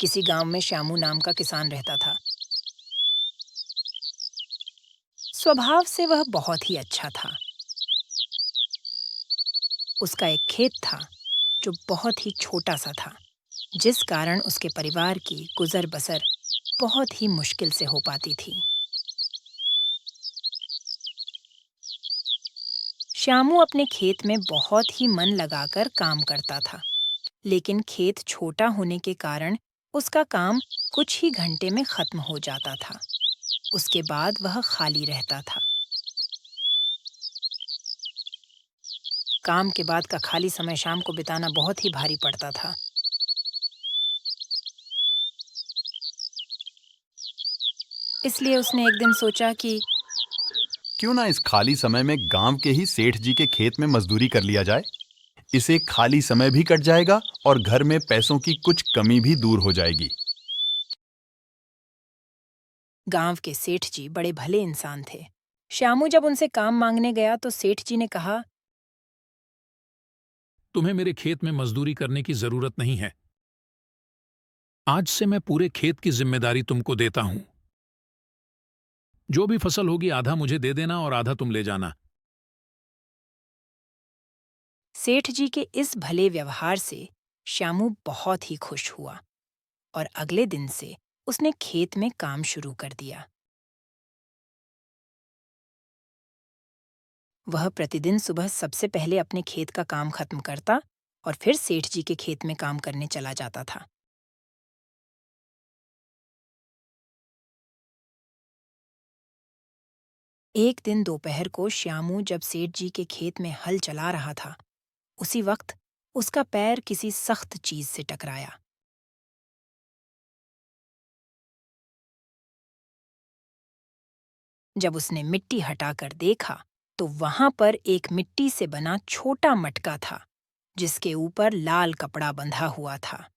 किसी गांव में श्यामू नाम का किसान रहता था। स्वभाव से वह बहुत ही अच्छा था। उसका एक खेत था जो बहुत ही छोटा सा था, जिस कारण उसके परिवार की गुजर बसर बहुत ही मुश्किल से हो पाती थी। श्यामू अपने खेत में बहुत ही मन लगाकर काम करता था, लेकिन खेत छोटा होने के कारण उसका काम कुछ ही घंटे में खत्म हो जाता था। उसके बाद वह खाली रहता था। काम के बाद का खाली समय शाम को बिताना बहुत ही भारी पड़ता था। इसलिए उसने एक दिन सोचा कि क्यों ना इस खाली समय में गांव के ही सेठ जी के खेत में मजदूरी कर लिया जाए। इसे खाली समय भी कट जाएगा और घर में पैसों की कुछ कमी भी दूर हो जाएगी। गांव के सेठ जी बड़े भले इंसान थे। श्यामू जब उनसे काम मांगने गया तो सेठ जी ने कहा, तुम्हें मेरे खेत में मजदूरी करने की जरूरत नहीं है। आज से मैं पूरे खेत की जिम्मेदारी तुमको देता हूं। जो भी फसल होगी आधा मुझे दे देना और आधा तुम ले जाना। सेठ जी के इस भले व्यवहार से श्यामू बहुत ही खुश हुआ और अगले दिन से उसने खेत में काम शुरू कर दिया। वह प्रतिदिन सुबह सबसे पहले अपने खेत का काम खत्म करता और फिर सेठ जी के खेत में काम करने चला जाता था। एक दिन दोपहर को श्यामू जब सेठ जी के खेत में हल चला रहा था, उसी वक्त उसका पैर किसी सख्त चीज से टकराया। जब उसने मिट्टी हटाकर देखा तो वहां पर एक मिट्टी से बना छोटा मटका था, जिसके ऊपर लाल कपड़ा बंधा हुआ था।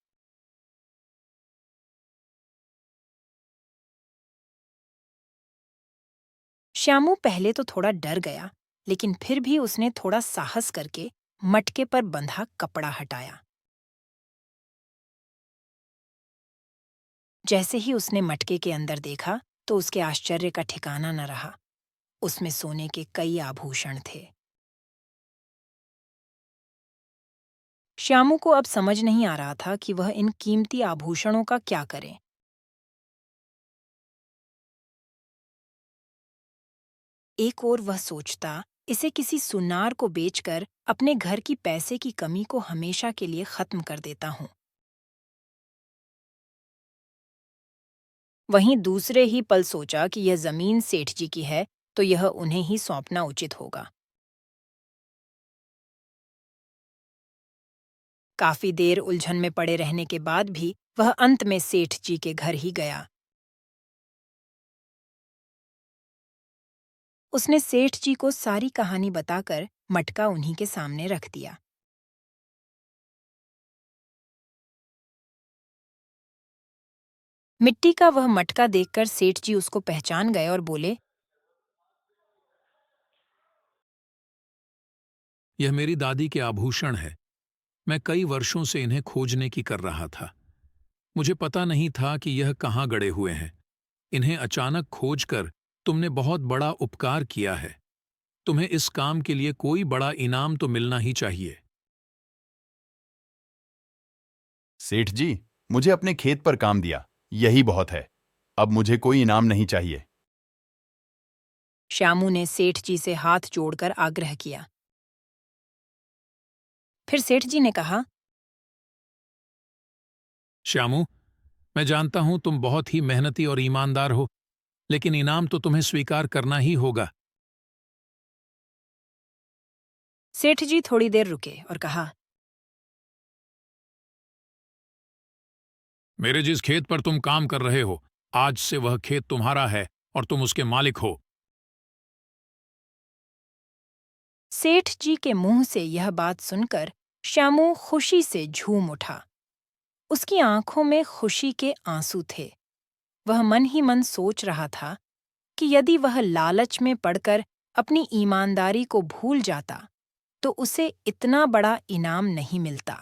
श्यामू पहले तो थोड़ा डर गया, लेकिन फिर भी उसने थोड़ा साहस करके मटके पर बंधा कपड़ा हटाया। जैसे ही उसने मटके के अंदर देखा तो उसके आश्चर्य का ठिकाना न रहा। उसमें सोने के कई आभूषण थे। श्यामू को अब समझ नहीं आ रहा था कि वह इन कीमती आभूषणों का क्या करे। एक ओर वह सोचता, इसे किसी सुनार को बेचकर अपने घर की पैसे की कमी को हमेशा के लिए खत्म कर देता हूँ। वहीं दूसरे ही पल सोचा कि यह जमीन सेठ जी की है, तो यह उन्हें ही सौंपना उचित होगा। काफी देर उलझन में पड़े रहने के बाद भी वह अंत में सेठ जी के घर ही गया। उसने सेठ जी को सारी कहानी बताकर मटका उन्हीं के सामने रख दिया। मिट्टी का वह मटका देखकर सेठ जी उसको पहचान गए और बोले, यह मेरी दादी के आभूषण है। मैं कई वर्षों से इन्हें खोजने की कर रहा था। मुझे पता नहीं था कि यह कहाँ गड़े हुए हैं। इन्हें अचानक खोजकर तुमने बहुत बड़ा उपकार किया है। तुम्हें इस काम के लिए कोई बड़ा इनाम तो मिलना ही चाहिए। सेठ जी, मुझे अपने खेत पर काम दिया, यही बहुत है। अब मुझे कोई इनाम नहीं चाहिए। श्यामू ने सेठ जी से हाथ जोड़कर आग्रह किया। फिर सेठ जी ने कहा, श्यामू, मैं जानता हूं तुम बहुत ही मेहनती और ईमानदार हो, लेकिन इनाम तो तुम्हें स्वीकार करना ही होगा। सेठ जी थोड़ी देर रुके और कहा, मेरे जिस खेत पर तुम काम कर रहे हो, आज से वह खेत तुम्हारा है और तुम उसके मालिक हो। सेठ जी के मुंह से यह बात सुनकर श्यामू खुशी से झूम उठा। उसकी आंखों में खुशी के आंसू थे। वह मन ही मन सोच रहा था कि यदि वह लालच में पड़कर अपनी ईमानदारी को भूल जाता, तो उसे इतना बड़ा इनाम नहीं मिलता।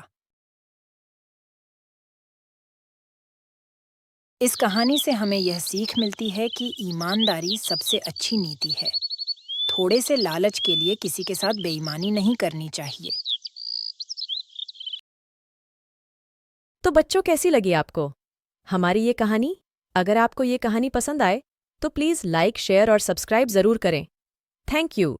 इस कहानी से हमें यह सीख मिलती है कि ईमानदारी सबसे अच्छी नीति है। थोड़े से लालच के लिए किसी के साथ बेईमानी नहीं करनी चाहिए। तो बच्चों, कैसी लगी आपको हमारी ये कहानी? अगर आपको ये कहानी पसंद आए तो प्लीज़ लाइक, शेयर और सब्सक्राइब ज़रूर करें। Thank you.